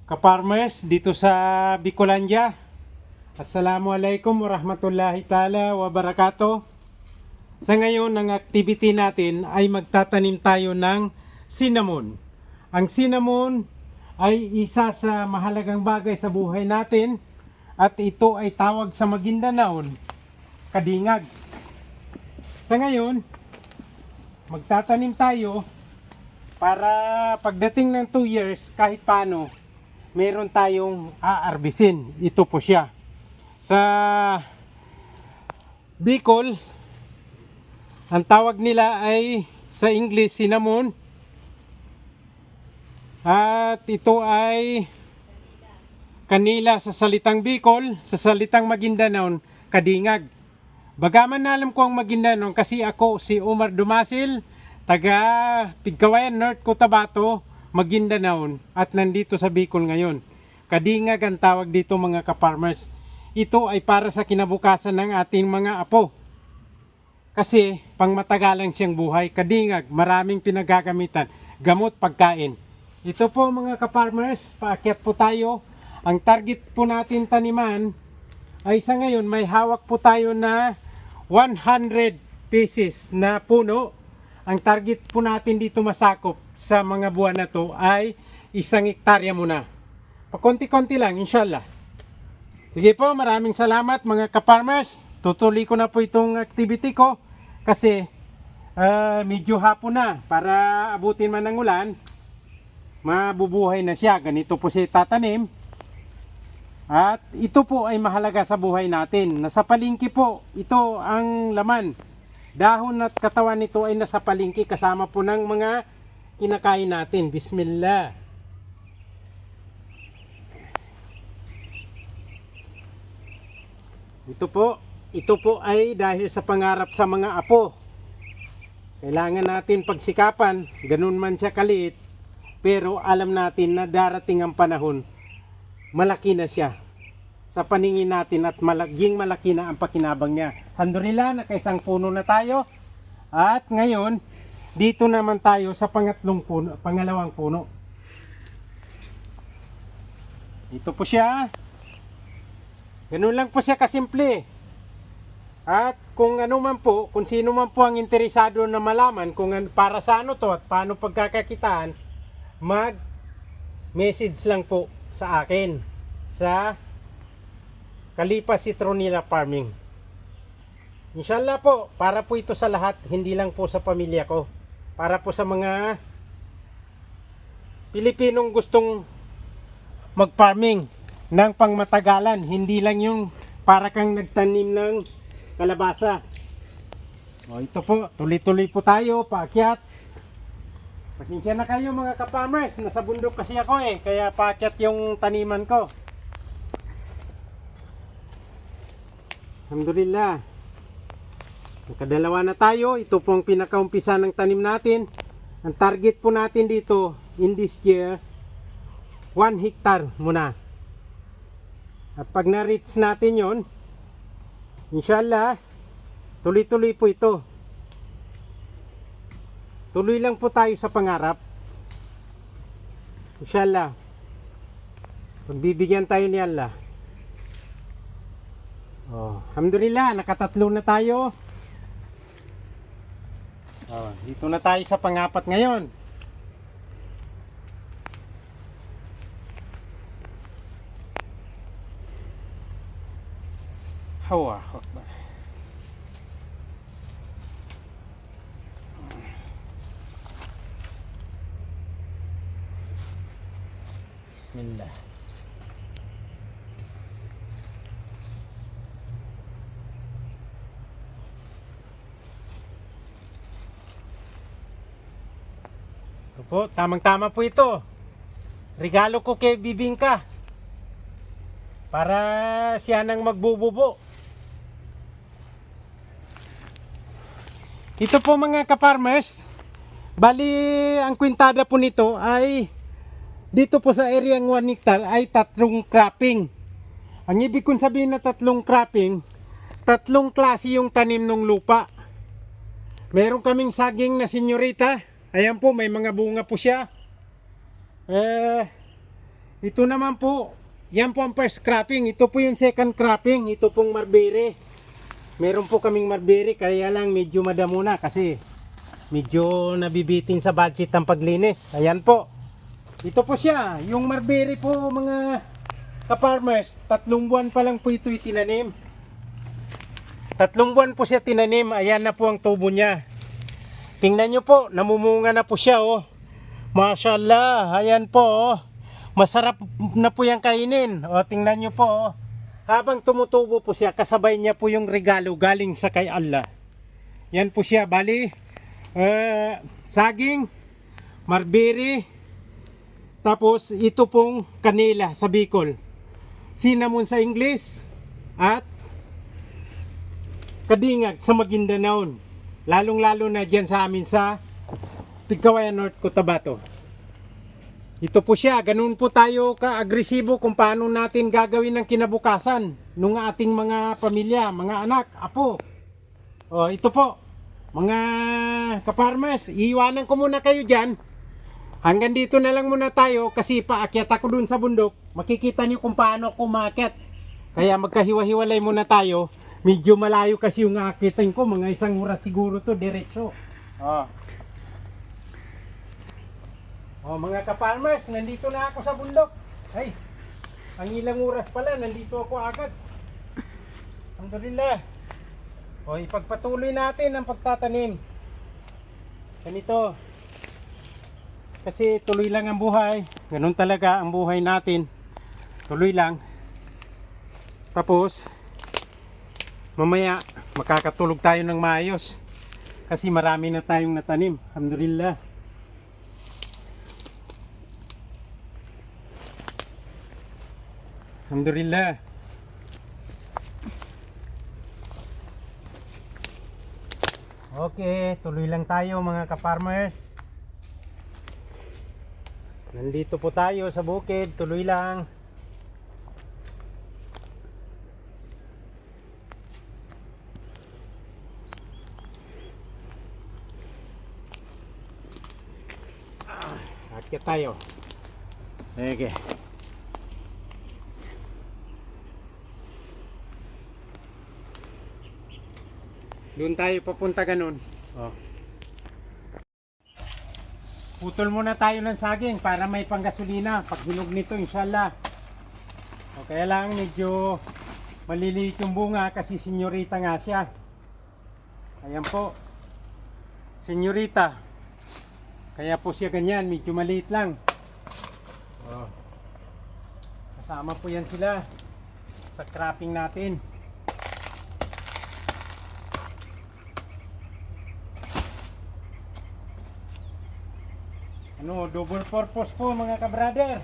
Kaparmers dito sa Bicolandia. Assalamualaikum warahmatullahi ta'ala wabarakatuh. Sa ngayon, ang activity natin ay magtatanim tayo ng cinnamon. Ang cinnamon ay isa sa mahalagang bagay sa buhay natin at ito ay tawag sa Maguindanao, kadingag. Sa ngayon, magtatanim tayo para pagdating ng 2 years, kahit paano, meron tayong aarbisin. Ito po siya. Sa Bicol, ang tawag nila ay sa English cinnamon. At ito ay kanila sa salitang Bicol, sa salitang Maguindanao, kadingag. Bagaman na alam ko ang Maguindanao kasi ako si Omar Dumasil, taga Pigkawayan, North Cotabato, Maguindanao, at nandito sa Bicol ngayon. Kadingag ang tawag dito mga kaparmers. Ito ay para sa kinabukasan ng ating mga apo. Kasi pangmatagalan siyang buhay. Kadingag, maraming pinagagamitan. Gamot, pagkain. Ito po mga kaparmers, paakyat po tayo. Ang target po natin taniman ay sa ngayon may hawak po tayo na 100 pieces na puno. Ang target po natin dito masakop sa mga buwan na to ay 1 hektarya muna. Pakonti-konti lang, inshallah. Sige po, maraming salamat mga kaparmers. Tutuloy ko na po itong activity ko kasi medyo hapon na. Para abutin man ng ulan, mabubuhay na siya. Ganito po siya tatanim. At ito po ay mahalaga sa buhay natin. Nasa palengke po, ito ang laman. Dahon at katawan nito ay nasa palengke kasama po ng mga kinakain natin. Bismillah. Ito po ay dahil sa pangarap sa mga apo. Kailangan natin pagsikapan, ganun man siya kaliit, pero alam natin na darating ang panahon, malaki na siya sa paningin natin at malaki na ang pakinabang niya. Alhamdulillah, nakaisang puno na tayo. At ngayon, dito naman tayo sa pangalawang puno. Ito po siya. Ganun lang po siya kasimple. At kung sino man po ang interesado na malaman kung para sa ano to at paano pagkakakitaan, mag-message lang po sa akin sa Kalipa Citronella Farming. Inshallah po, para po ito sa lahat, hindi lang po sa pamilya ko. Para po sa mga Pilipinong gustong mag-farming ng pangmatagalan. Hindi lang yung para kang nagtanim ng kalabasa. O ito po, tuloy-tuloy po tayo, paakyat. Pasensya na kayo mga ka-farmers, nasa bundok kasi ako kaya paakyat yung taniman ko. Alhamdulillah. Nakadalawa na tayo. Ito po ang pinakaumpisa ng tanim natin. Ang target po natin dito in this year 1 hectare muna. At pag na-reach natin yon, inshallah, tuloy-tuloy po ito. Tuloy lang po tayo sa pangarap. Inshallah, pagbibigyan tayo ni Allah. Alhamdulillah, nakatatlo na tayo. Dito na tayo sa pangapat ngayon. Hawa, Akbar. Bismillah. Po, tamang-tama po ito. Regalo ko kay Bibingka. Para siya nang magbububo. Ito po mga kaparmers. Bali, ang kwintada po nito ay dito po sa area ng 1 hectare ay 3 cropping. Ang ibig kong sabihin na 3 cropping, 3 klase yung tanim ng lupa. Meron kaming saging na senyorita. Ayan po, may mga bunga po siya. Ito naman po, yan po ang first cropping. Ito po yung second cropping. Ito pong Marberry. Meron po kaming Marberry, kaya lang medyo madamo na kasi medyo nabibitin sa budget ang paglinis. Ayan po. Ito po siya, yung Marberry po mga ka-farmers. 3 buwan pa lang po ito itinanim. 3 buwan po siya tinanim. Ayan na po ang tubo niya. Tingnan nyo po, namumunga na po siya oh. Mashallah, ayan po oh. Masarap na po yung kainin. O, tingnan nyo po oh. Habang tumutubo po siya, kasabay niya po yung regalo galing sa kay Allah. Yan po siya, bali saging, Marberry, tapos ito pong kanila sa Bicol, cinnamon sa English, at kadingag sa Maguindanao. Lalong lalo na dyan sa amin sa Pigcawayan North, Cotabato. Ito po siya, ganun po tayo ka-agresibo kung paano natin gagawin ang kinabukasan ng ating mga pamilya, mga anak, apo. O, ito po, mga ka-farmers, iiwanan ko muna kayo dyan. Hanggang dito na lang muna tayo kasi paakyat ako dun sa bundok. Makikita niyo kung paano ako maakyat. Kaya magkahiwa-hiwalay muna tayo. Medyo malayo kasi yung aakitin ko, mga 1 oras siguro to, diretso. Mga ka-farmers, nandito na ako sa bundok. Ay, ang ilang oras pala, nandito ako agad. Alhamdulillah. Ipagpatuloy natin ang pagtatanim. Ganito. Kasi tuloy lang ang buhay. Ganun talaga ang buhay natin. Tuloy lang. Tapos, mamaya, makakatulog tayo ng maayos. Kasi marami na tayong natanim. Alhamdulillah. Alhamdulillah. Okay, tuloy lang tayo mga ka-farmers. Nandito po tayo sa bukid, tuloy lang. Akyat tayo. Okay. Doon tayo papunta ganun. Putol muna tayo ng saging para may panggasolina pag hinog nito inshallah. Kaya lang medyo maliliit yung bunga kasi senyorita nga siya. Ayan po. Senyorita. Kaya po siya ganyan, medyo maliit lang. Kasama po yan sila sa cropping natin. Double purpose po mga ka-brother.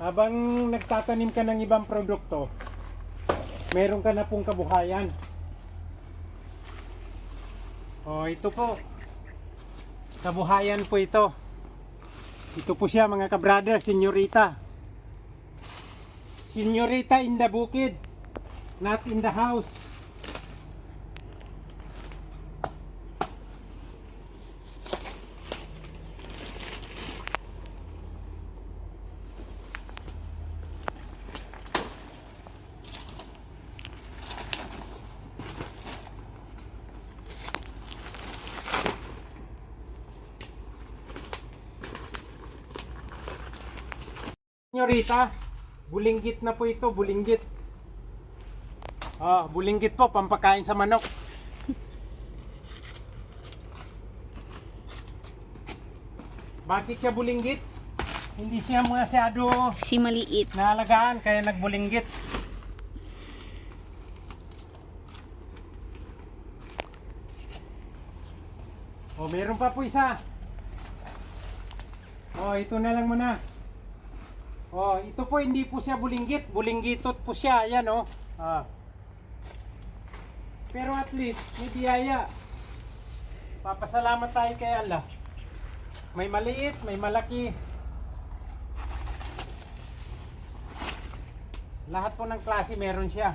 Habang nagtatanim ka ng ibang produkto, meron ka na pong kabuhayan. Ito po. Kabuhayan po ito. Ito po siya mga ka-brother, senyorita. Senyorita in the bukid, not in the house. Senyorita, bulinggit na po ito, bulinggit. Bulinggit po, pampakain sa manok. Bakit siya bulinggit? Hindi siya masyado Si maliit. naalagaan, kaya nagbulinggit. Meron pa po isa. Ito na lang muna. Ito po hindi po siya bulinggit, bulinggitot po siya, ayan Pero at least may biyaya. Papasalamat tayo kay Allah. May maliit, may malaki. Lahat po ng klase meron siya.